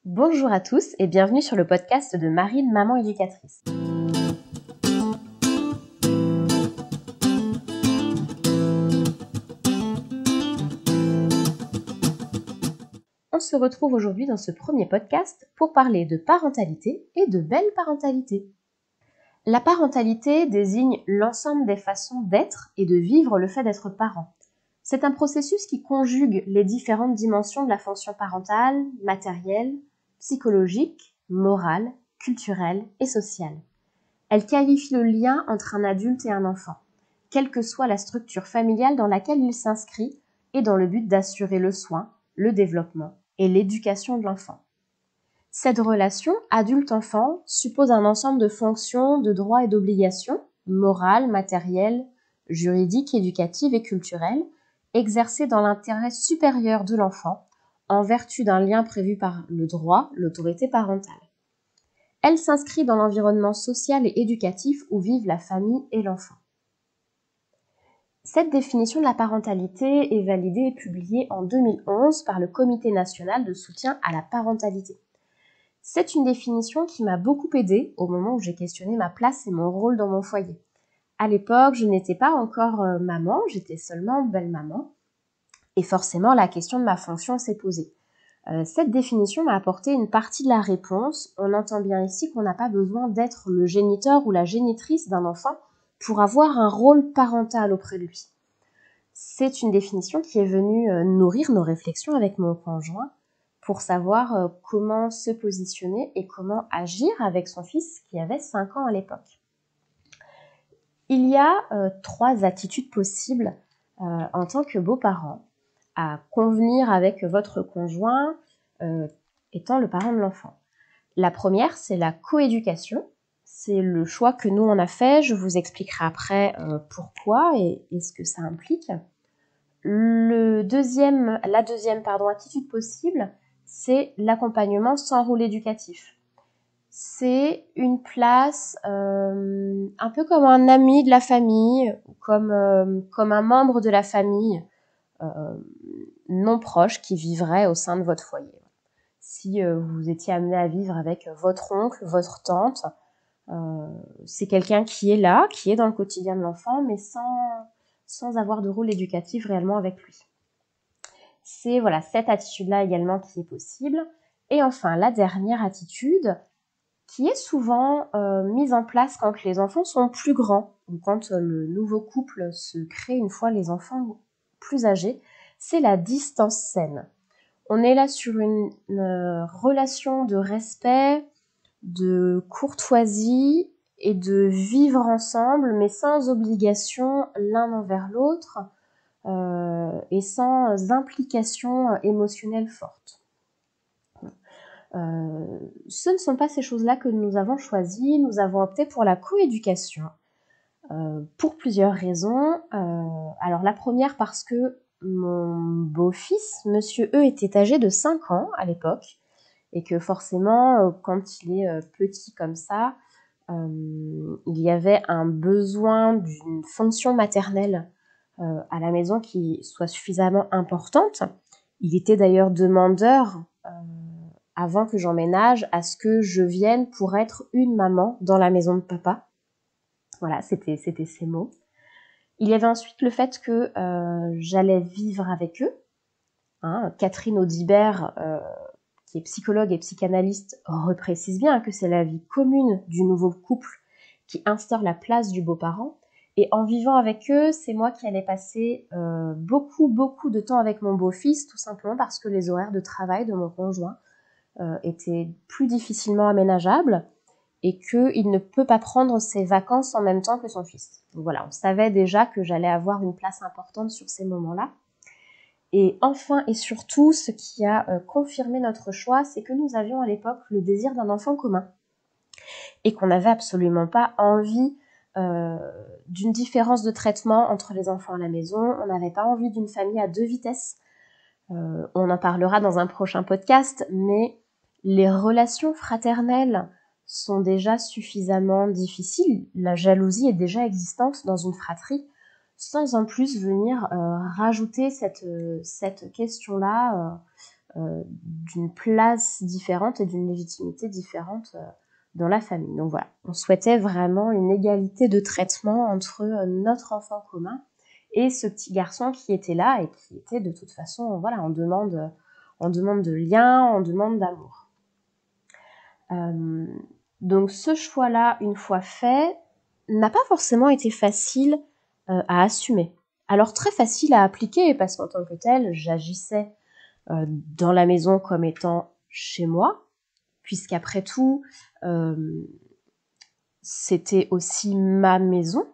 Bonjour à tous et bienvenue sur le podcast de Marine, maman éducatrice. On se retrouve aujourd'hui dans ce premier podcast pour parler de parentalité et de belle parentalité. La parentalité désigne l'ensemble des façons d'être et de vivre le fait d'être parent. C'est un processus qui conjugue les différentes dimensions de la fonction parentale, matérielle, psychologique, morale, culturelle et sociale. Elle qualifie le lien entre un adulte et un enfant, quelle que soit la structure familiale dans laquelle il s'inscrit et dans le but d'assurer le soin, le développement et l'éducation de l'enfant. Cette relation adulte-enfant suppose un ensemble de fonctions, de droits et d'obligations, morales, matérielles, juridiques, éducatives et culturelles, exercées dans l'intérêt supérieur de l'enfant, en vertu d'un lien prévu par le droit, l'autorité parentale. Elle s'inscrit dans l'environnement social et éducatif où vivent la famille et l'enfant. Cette définition de la parentalité est validée et publiée en 2011 par le Comité national de soutien à la parentalité. C'est une définition qui m'a beaucoup aidée au moment où j'ai questionné ma place et mon rôle dans mon foyer. À l'époque, je n'étais pas encore maman, j'étais seulement belle-maman. Et forcément, la question de ma fonction s'est posée. Cette définition m'a apporté une partie de la réponse. On entend bien ici qu'on n'a pas besoin d'être le géniteur ou la génitrice d'un enfant pour avoir un rôle parental auprès de lui. C'est une définition qui est venue nourrir nos réflexions avec mon conjoint pour savoir comment se positionner et comment agir avec son fils qui avait 5 ans à l'époque. Il y a 3 attitudes possibles en tant que beau-parent à convenir avec votre conjoint étant le parent de l'enfant. La première, c'est la coéducation. C'est le choix que nous, on a fait. Je vous expliquerai après pourquoi et ce que ça implique. La deuxième attitude possible, c'est l'accompagnement sans rôle éducatif. C'est une place un peu comme un ami de la famille, comme un membre de la famille non proche qui vivrait au sein de votre foyer. Si vous étiez amené à vivre avec votre oncle, votre tante, c'est quelqu'un qui est là, qui est dans le quotidien de l'enfant, mais sans avoir de rôle éducatif réellement avec lui. C'est cette attitude-là également qui est possible. Et enfin, la dernière attitude, qui est souvent mise en place quand les enfants sont plus grands, ou quand le nouveau couple se crée une fois les enfants plus âgés, c'est la distance saine. On est là sur une relation de respect, de courtoisie et de vivre ensemble, mais sans obligation l'un envers l'autre et sans implication émotionnelle forte. Ce ne sont pas ces choses-là que nous avons choisies. Nous avons opté pour la coéducation pour plusieurs raisons. Alors la première parce que mon beau-fils, monsieur E, était âgé de 5 ans à l'époque et que forcément, quand il est petit comme ça, il y avait un besoin d'une fonction maternelle à la maison qui soit suffisamment importante. Il était d'ailleurs demandeur avant que j'emménage à ce que je vienne pour être une maman dans la maison de papa. Voilà, c'était ces mots. Il y avait ensuite le fait que j'allais vivre avec eux. Catherine Audibert, qui est psychologue et psychanalyste, reprécise bien que c'est la vie commune du nouveau couple qui instaure la place du beau-parent. Et en vivant avec eux, c'est moi qui allais passer beaucoup de temps avec mon beau-fils, tout simplement parce que les horaires de travail de mon conjoint étaient plus difficilement aménageables et qu'il ne peut pas prendre ses vacances en même temps que son fils. Donc voilà, on savait déjà que j'allais avoir une place importante sur ces moments-là. Et enfin et surtout, ce qui a confirmé notre choix, c'est que nous avions à l'époque le désir d'un enfant commun et qu'on n'avait absolument pas envie d'une différence de traitement entre les enfants à la maison. On n'avait pas envie d'une famille à 2 vitesses. On en parlera dans un prochain podcast, mais les relations fraternelles sont déjà suffisamment difficiles. La jalousie est déjà existante dans une fratrie, sans en plus venir rajouter cette question-là d'une place différente et d'une légitimité différente dans la famille. Donc voilà, on souhaitait vraiment une égalité de traitement entre notre enfant commun et ce petit garçon qui était là et qui était de toute façon voilà, en demande de lien, en demande d'amour. Donc ce choix-là, une fois fait, n'a pas forcément été facile à assumer. Alors très facile à appliquer parce qu'en tant que tel, j'agissais dans la maison comme étant chez moi, puisqu'après tout, c'était aussi ma maison.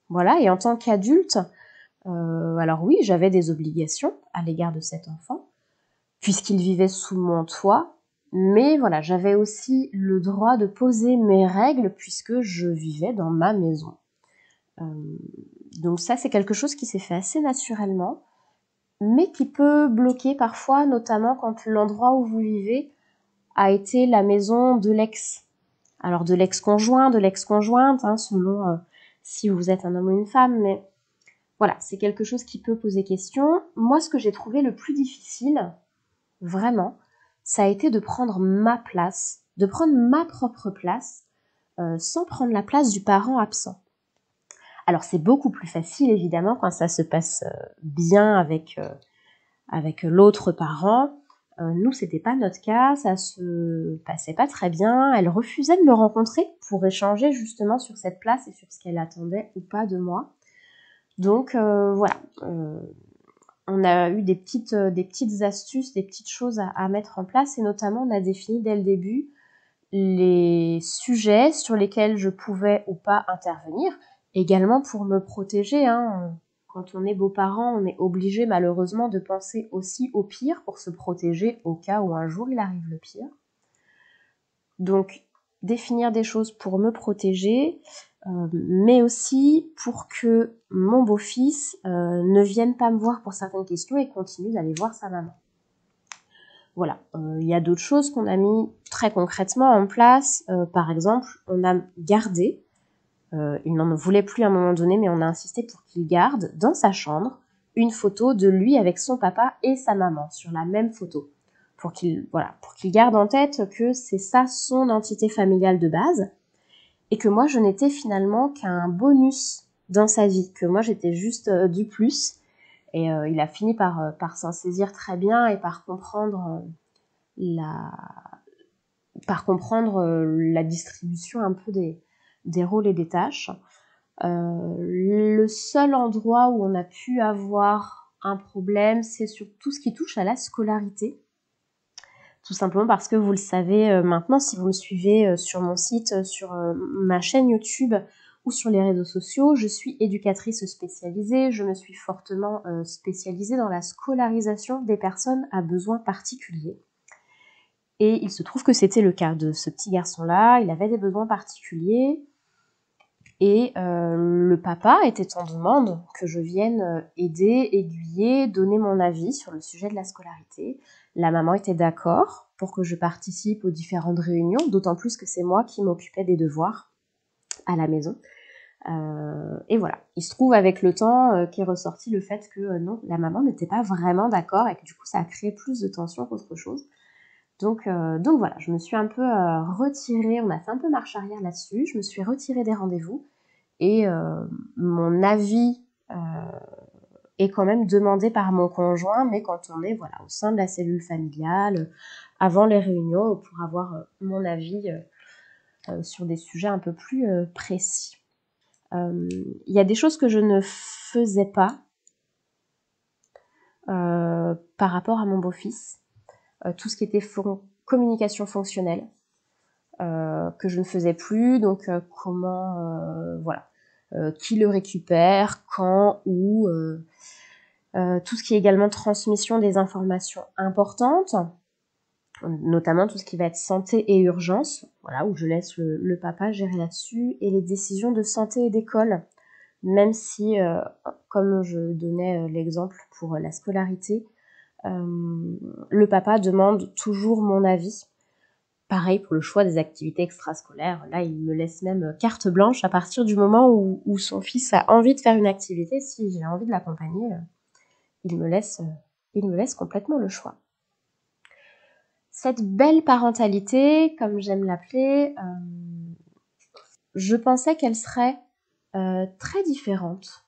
Voilà, et en tant qu'adulte, alors oui, j'avais des obligations à l'égard de cet enfant, puisqu'il vivait sous mon toit, mais voilà, j'avais aussi le droit de poser mes règles puisque je vivais dans ma maison. Donc ça, c'est quelque chose qui s'est fait assez naturellement, mais qui peut bloquer parfois, notamment quand l'endroit où vous vivez a été la maison de l'ex. Alors de l'ex-conjoint, de l'ex-conjointe, selon si vous êtes un homme ou une femme, mais voilà, c'est quelque chose qui peut poser question. Moi, ce que j'ai trouvé le plus difficile, vraiment, ça a été de prendre ma place, de prendre ma propre place, sans prendre la place du parent absent. Alors c'est beaucoup plus facile, évidemment, quand ça se passe bien avec l'autre parent. Nous, c'était pas notre cas, ça se passait pas très bien. Elle refusait de me rencontrer pour échanger justement sur cette place et sur ce qu'elle attendait ou pas de moi. Donc voilà, on a eu des petites astuces, des petites choses à mettre en place, et notamment on a défini dès le début les sujets sur lesquels je pouvais ou pas intervenir, également pour me protéger. Quand on est beaux-parents, on est obligé malheureusement de penser aussi au pire pour se protéger au cas où un jour il arrive le pire. Donc définir des choses pour me protéger, mais aussi pour que mon beau-fils ne vienne pas me voir pour certaines questions et continue d'aller voir sa maman. Voilà, il y a d'autres choses qu'on a mis très concrètement en place. Par exemple, on a gardé, il n'en voulait plus à un moment donné, mais on a insisté pour qu'il garde dans sa chambre une photo de lui avec son papa et sa maman sur la même photo. Pour qu'il garde en tête que c'est ça son entité familiale de base, et que moi je n'étais finalement qu'un bonus dans sa vie, que moi j'étais juste du plus. Et il a fini par s'en saisir très bien et par comprendre la distribution un peu des rôles et des tâches. Le seul endroit où on a pu avoir un problème, c'est sur tout ce qui touche à la scolarité. Tout simplement parce que vous le savez maintenant, si vous me suivez sur mon site, sur ma chaîne YouTube ou sur les réseaux sociaux, je suis éducatrice spécialisée. Je me suis fortement spécialisée dans la scolarisation des personnes à besoins particuliers. Et il se trouve que c'était le cas de ce petit garçon-là. Il avait des besoins particuliers. Et le papa était en demande que je vienne aider, aiguiller, donner mon avis sur le sujet de la scolarité. La maman était d'accord pour que je participe aux différentes réunions, d'autant plus que c'est moi qui m'occupais des devoirs à la maison. Et voilà, il se trouve avec le temps qu'est ressorti le fait que non, la maman n'était pas vraiment d'accord et que du coup ça a créé plus de tension qu'autre chose. Donc voilà, je me suis un peu retirée, on a fait un peu marche arrière là-dessus, je me suis retirée des rendez-vous et mon avis est quand même demandé par mon conjoint, mais quand on est au sein de la cellule familiale, avant les réunions, pour avoir mon avis sur des sujets un peu plus précis. Il y a des choses que je ne faisais pas par rapport à mon beau-fils, tout ce qui était communication fonctionnelle, que je ne faisais plus, donc qui le récupère, quand, où, tout ce qui est également transmission des informations importantes, notamment tout ce qui va être santé et urgence, où je laisse le papa gérer là-dessus, et les décisions de santé et d'école, même si, comme je donnais l'exemple pour la scolarité, le papa demande toujours mon avis. Pareil pour le choix des activités extrascolaires, là il me laisse même carte blanche à partir du moment où son fils a envie de faire une activité. Si j'ai envie de l'accompagner, il me laisse complètement le choix. Cette belle parentalité, comme j'aime l'appeler, je pensais qu'elle serait très différente,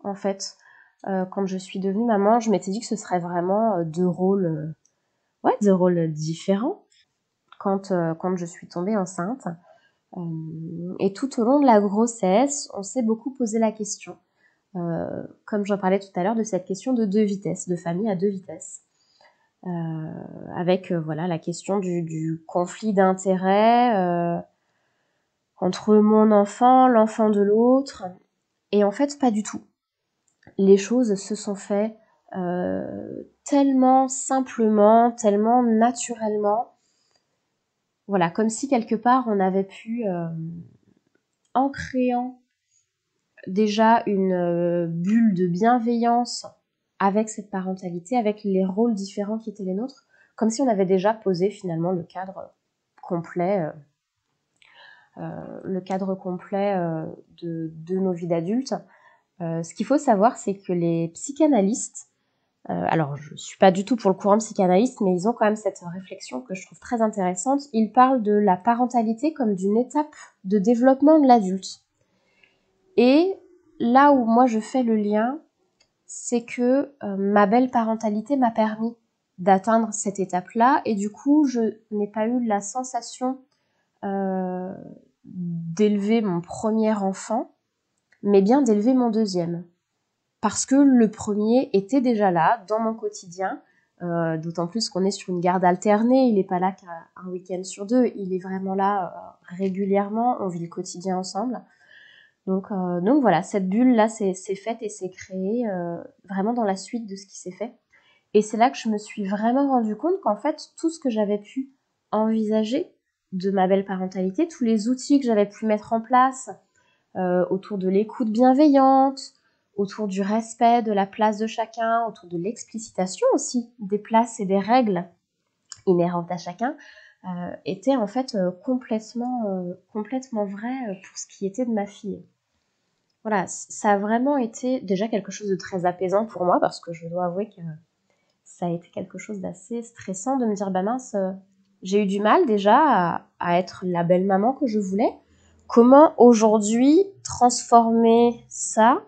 en fait. Quand je suis devenue maman, je m'étais dit que ce serait vraiment deux rôles différents quand je suis tombée enceinte. Et tout au long de la grossesse, on s'est beaucoup posé la question, comme j'en parlais tout à l'heure, de cette question de deux vitesses, de famille à deux vitesses. Avec la question du conflit d'intérêts entre mon enfant, l'enfant de l'autre. Et en fait, pas du tout. Les choses se sont faites tellement simplement, tellement naturellement. Voilà, comme si quelque part on avait pu, en créant déjà une bulle de bienveillance avec cette parentalité, avec les rôles différents qui étaient les nôtres, comme si on avait déjà posé finalement le cadre complet, de nos vies d'adultes. Ce qu'il faut savoir, c'est que les psychanalystes, alors je suis pas du tout pour le courant psychanalyste, mais ils ont quand même cette réflexion que je trouve très intéressante. Ils parlent de la parentalité comme d'une étape de développement de l'adulte. Et là où moi je fais le lien, c'est que ma belle parentalité m'a permis d'atteindre cette étape-là, et du coup je n'ai pas eu la sensation d'élever mon premier enfant, mais bien d'élever mon deuxième. Parce que le premier était déjà là, dans mon quotidien, d'autant plus qu'on est sur une garde alternée, il n'est pas là qu'un week-end sur deux, il est vraiment là régulièrement, on vit le quotidien ensemble. Donc voilà, cette bulle-là s'est faite et s'est créée vraiment dans la suite de ce qui s'est fait. Et c'est là que je me suis vraiment rendu compte qu'en fait, tout ce que j'avais pu envisager de ma belle parentalité, tous les outils que j'avais pu mettre en place autour de l'écoute bienveillante, autour du respect de la place de chacun, autour de l'explicitation aussi des places et des règles inhérentes à chacun, étaient en fait complètement vraies pour ce qui était de ma fille. Voilà, ça a vraiment été déjà quelque chose de très apaisant pour moi, parce que je dois avouer que ça a été quelque chose d'assez stressant de me dire, bah mince, j'ai eu du mal déjà à être la belle maman que je voulais. Comment aujourd'hui transformer ça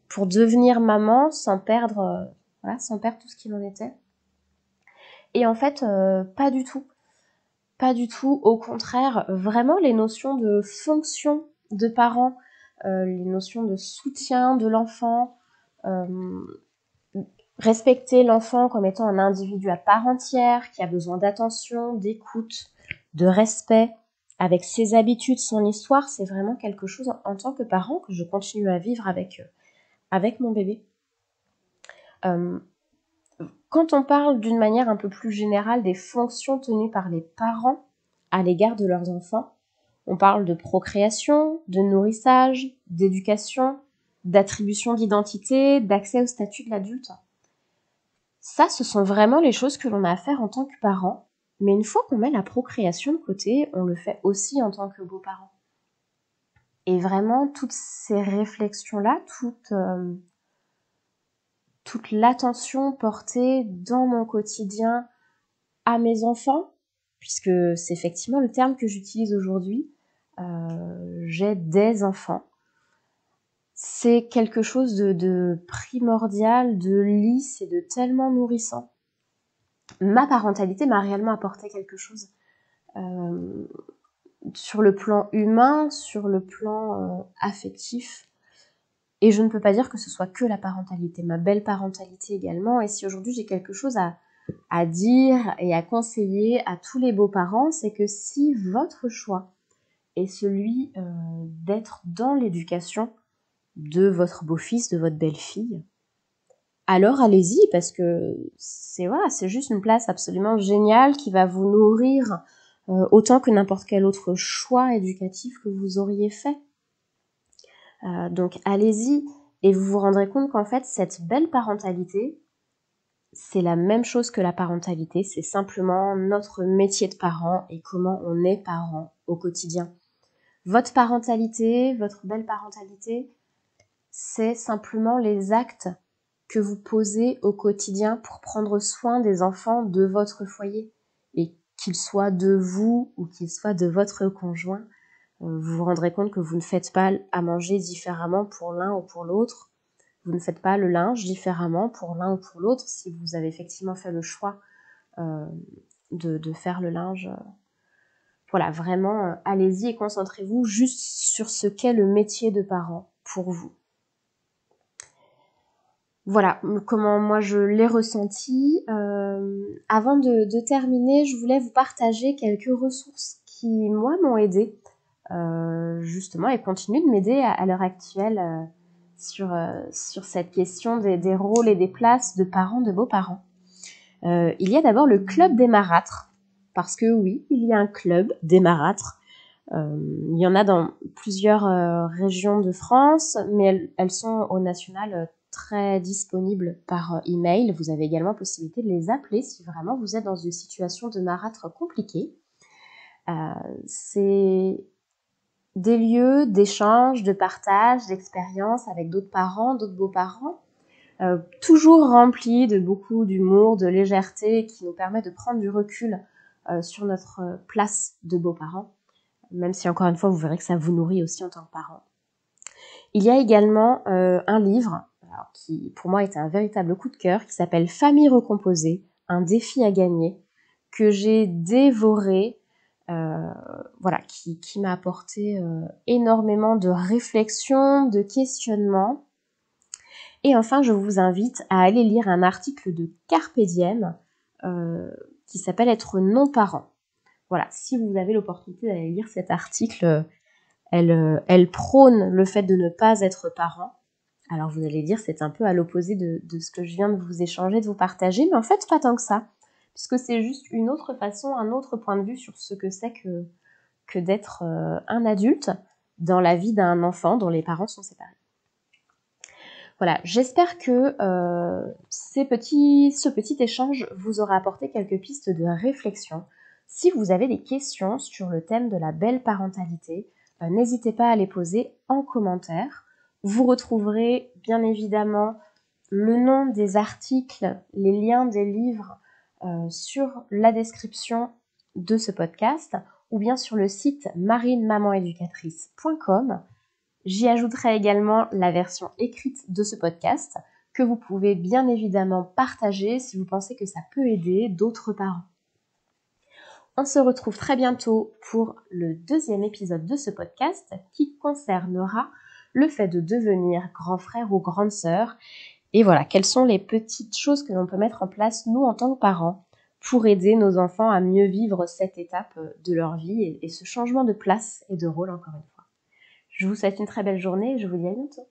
pour devenir maman sans perdre tout ce qu'il en était. Et en fait, pas du tout. Pas du tout. Au contraire, vraiment les notions de fonction de parents, les notions de soutien de l'enfant, respecter l'enfant comme étant un individu à part entière, qui a besoin d'attention, d'écoute, de respect, avec ses habitudes, son histoire, c'est vraiment quelque chose en tant que parent que je continue à vivre avec mon bébé. Quand on parle d'une manière un peu plus générale des fonctions tenues par les parents à l'égard de leurs enfants, on parle de procréation, de nourrissage, d'éducation, d'attribution d'identité, d'accès au statut de l'adulte. Ça, ce sont vraiment les choses que l'on a à faire en tant que parent, mais une fois qu'on met la procréation de côté, on le fait aussi en tant que beaux-parents. Et vraiment, toutes ces réflexions-là, toute l'attention portée dans mon quotidien à mes enfants, puisque c'est effectivement le terme que j'utilise aujourd'hui, j'ai des enfants. C'est quelque chose de primordial, de lisse et de tellement nourrissant. Ma parentalité m'a réellement apporté quelque chose sur le plan humain, sur le plan affectif. Et je ne peux pas dire que ce soit que la parentalité, ma belle parentalité également. Et si aujourd'hui j'ai quelque chose à dire et à conseiller à tous les beaux-parents, c'est que si votre choix est celui d'être dans l'éducation de votre beau-fils, de votre belle-fille, alors allez-y, parce que c'est juste une place absolument géniale qui va vous nourrir autant que n'importe quel autre choix éducatif que vous auriez fait. Donc allez-y, et vous vous rendrez compte qu'en fait, cette belle parentalité, c'est la même chose que la parentalité, c'est simplement notre métier de parent et comment on est parent au quotidien. Votre parentalité, votre belle parentalité, c'est simplement les actes que vous posez au quotidien pour prendre soin des enfants de votre foyer. Et qu'il soit de vous ou qu'il soit de votre conjoint, vous vous rendrez compte que vous ne faites pas à manger différemment pour l'un ou pour l'autre. Vous ne faites pas le linge différemment pour l'un ou pour l'autre si vous avez effectivement fait le choix de faire le linge. Voilà, vraiment, allez-y et concentrez-vous juste sur ce qu'est le métier de parent pour vous. Voilà comment moi je l'ai ressenti. Avant de terminer, je voulais vous partager quelques ressources qui, moi, m'ont aidée justement et continuent de m'aider à l'heure actuelle sur cette question des rôles et des places de parents, de beaux-parents. Il y a d'abord le club des marâtres, parce que oui, il y a un club des marâtres. Il y en a dans plusieurs régions de France, mais elles sont au national très disponibles par email. Vous avez également possibilité de les appeler si vraiment vous êtes dans une situation de marâtre compliquée. C'est des lieux d'échange, de partage, d'expérience avec d'autres parents, d'autres beaux-parents, toujours remplis de beaucoup d'humour, de légèreté, qui nous permet de prendre du recul sur notre place de beaux-parents, même si encore une fois vous verrez que ça vous nourrit aussi en tant que parent. Il y a également un livre qui pour moi est un véritable coup de cœur, qui s'appelle Famille recomposée, un défi à gagner, que j'ai dévoré, voilà, qui m'a apporté énormément de réflexion, de questionnement. Et enfin, je vous invite à aller lire un article de Carpe Diem qui s'appelle Être non-parent. Voilà, si vous avez l'opportunité d'aller lire cet article, elle prône le fait de ne pas être parent. Alors vous allez dire, c'est un peu à l'opposé de ce que je viens de vous échanger, de vous partager, mais en fait, pas tant que ça, puisque c'est juste une autre façon, un autre point de vue sur ce que c'est que d'être un adulte dans la vie d'un enfant dont les parents sont séparés. Voilà, j'espère que ce petit échange vous aura apporté quelques pistes de réflexion. Si vous avez des questions sur le thème de la belle parentalité, n'hésitez pas à les poser en commentaire. Vous retrouverez bien évidemment le nom des articles, les liens des livres sur la description de ce podcast ou bien sur le site marinemamaneducatrice.com. J'y ajouterai également la version écrite de ce podcast que vous pouvez bien évidemment partager si vous pensez que ça peut aider d'autres parents. On se retrouve très bientôt pour le 2e épisode de ce podcast qui concernera le fait de devenir grand frère ou grande sœur. Et voilà, quelles sont les petites choses que l'on peut mettre en place, nous, en tant que parents, pour aider nos enfants à mieux vivre cette étape de leur vie et ce changement de place et de rôle, encore une fois. Je vous souhaite une très belle journée et je vous dis à bientôt.